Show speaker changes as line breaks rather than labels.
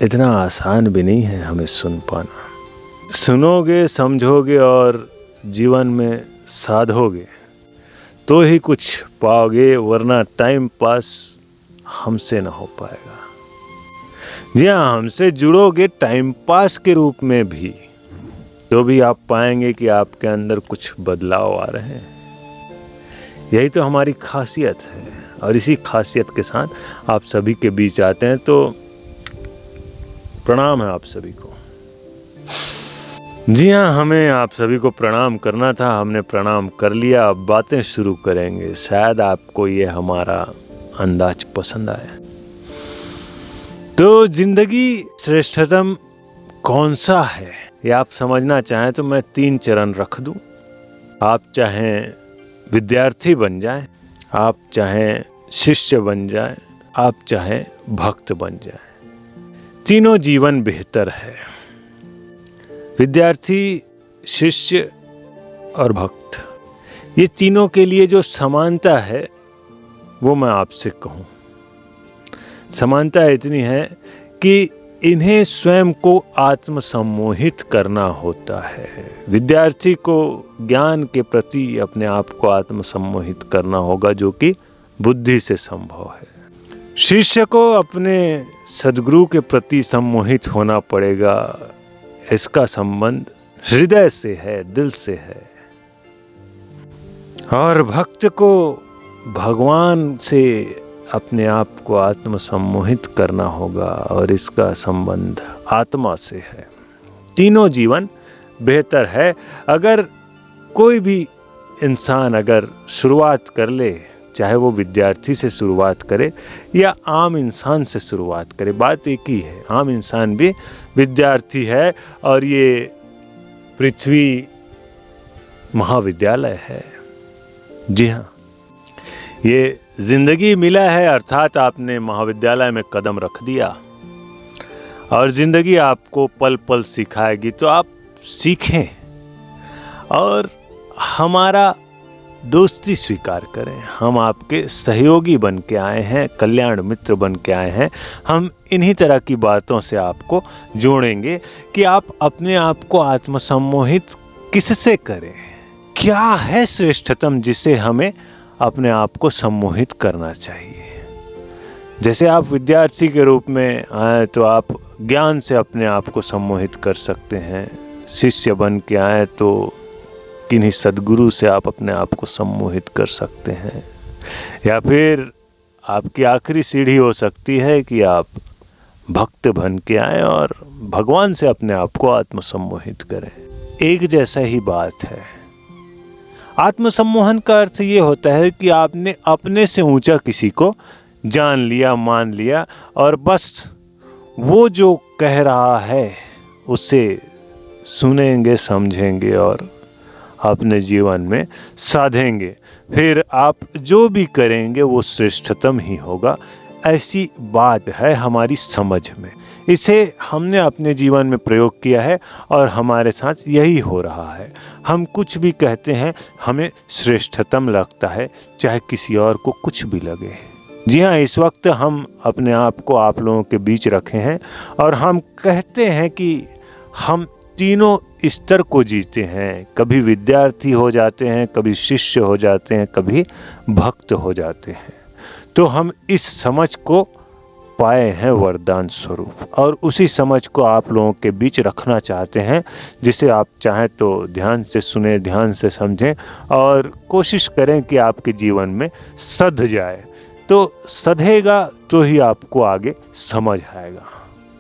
इतना आसान भी नहीं है हमें सुन पाना। सुनोगे, समझोगे और जीवन में साधोगे तो ही कुछ पाओगे, वरना टाइम पास हमसे ना हो पाएगा। जी हाँ, हमसे जुड़ोगे टाइम पास के रूप में भी, तो भी आप पाएंगे कि आपके अंदर कुछ बदलाव आ रहे हैं। यही तो हमारी खासियत है, और इसी खासियत के साथ आप सभी के बीच आते हैं। तो प्रणाम है आप सभी को। जी हाँ, हमें आप सभी को प्रणाम करना था, हमने प्रणाम कर लिया। अब बातें शुरू करेंगे। शायद आपको ये हमारा अंदाज पसंद आए। तो जिंदगी श्रेष्ठतम कौन सा है, ये आप समझना चाहें तो मैं 3 चरण रख दूं। आप चाहें विद्यार्थी बन जाएं, आप चाहें शिष्य बन जाएं, आप चाहें भक्त बन जाएं, तीनों जीवन बेहतर है। विद्यार्थी, शिष्य और भक्त, ये तीनों के लिए जो समानता है वो मैं आपसे कहूं। समानता इतनी है कि इन्हें स्वयं को आत्मसम्मोहित करना होता है। विद्यार्थी को ज्ञान के प्रति अपने आप को आत्मसम्मोहित करना होगा, जो कि बुद्धि से संभव है। शिष्य को अपने सद्गुरु के प्रति सम्मोहित होना पड़ेगा। इसका संबंध हृदय से है, दिल से है। और भक्त को भगवान से अपने आप को आत्मसम्मोहित करना होगा, और इसका संबंध आत्मा से है। तीनों जीवन बेहतर है। अगर कोई भी इंसान अगर शुरुआत कर ले, चाहे वो विद्यार्थी से शुरुआत करे या आम इंसान से शुरुआत करे, बात एक ही है। आम इंसान भी विद्यार्थी है, और ये पृथ्वी महाविद्यालय है। जी हाँ, ये जिंदगी मिला है, अर्थात आपने महाविद्यालय में कदम रख दिया, और जिंदगी आपको पल पल सिखाएगी। तो आप सीखें और हमारा दोस्ती स्वीकार करें। हम आपके सहयोगी बन के आए हैं, कल्याण मित्र बन के आए हैं। हम इन्हीं तरह की बातों से आपको जोड़ेंगे कि आप अपने आप को आत्मसम्मोहित किससे करें। क्या है श्रेष्ठतम जिसे हमें अपने आप को सम्मोहित करना चाहिए। जैसे आप विद्यार्थी के रूप में आए तो आप ज्ञान से अपने आप को सम्मोहित कर सकते हैं। शिष्य बन के आए तो किन्हीं सद्गुरु से आप अपने आप को सम्मोहित कर सकते हैं। या फिर आपकी आखिरी सीढ़ी हो सकती है कि आप भक्त बन के आए और भगवान से अपने आप को आत्मसम्मोहित करें। एक जैसा ही बात है। आत्मसम्मोहन का अर्थ ये होता है कि आपने अपने से ऊंचा किसी को जान लिया, मान लिया, और बस वो जो कह रहा है उसे सुनेंगे, समझेंगे और अपने जीवन में साधेंगे। फिर आप जो भी करेंगे वो श्रेष्ठतम ही होगा। ऐसी बात है हमारी समझ में। इसे हमने अपने जीवन में प्रयोग किया है और हमारे साथ यही हो रहा है। हम कुछ भी कहते हैं, हमें श्रेष्ठतम लगता है, चाहे किसी और को कुछ भी लगे। जी हाँ, इस वक्त हम अपने आप को आप लोगों के बीच रखे हैं और हम कहते हैं कि हम तीनों स्तर को जीते हैं। कभी विद्यार्थी हो जाते हैं, कभी शिष्य हो जाते हैं, कभी भक्त हो जाते हैं। तो हम इस समझ को पाए हैं वरदान स्वरूप, और उसी समझ को आप लोगों के बीच रखना चाहते हैं, जिसे आप चाहें तो ध्यान से सुने, ध्यान से समझें और कोशिश करें कि आपके जीवन में सध जाए। तो सधेगा तो ही आपको आगे समझ आएगा।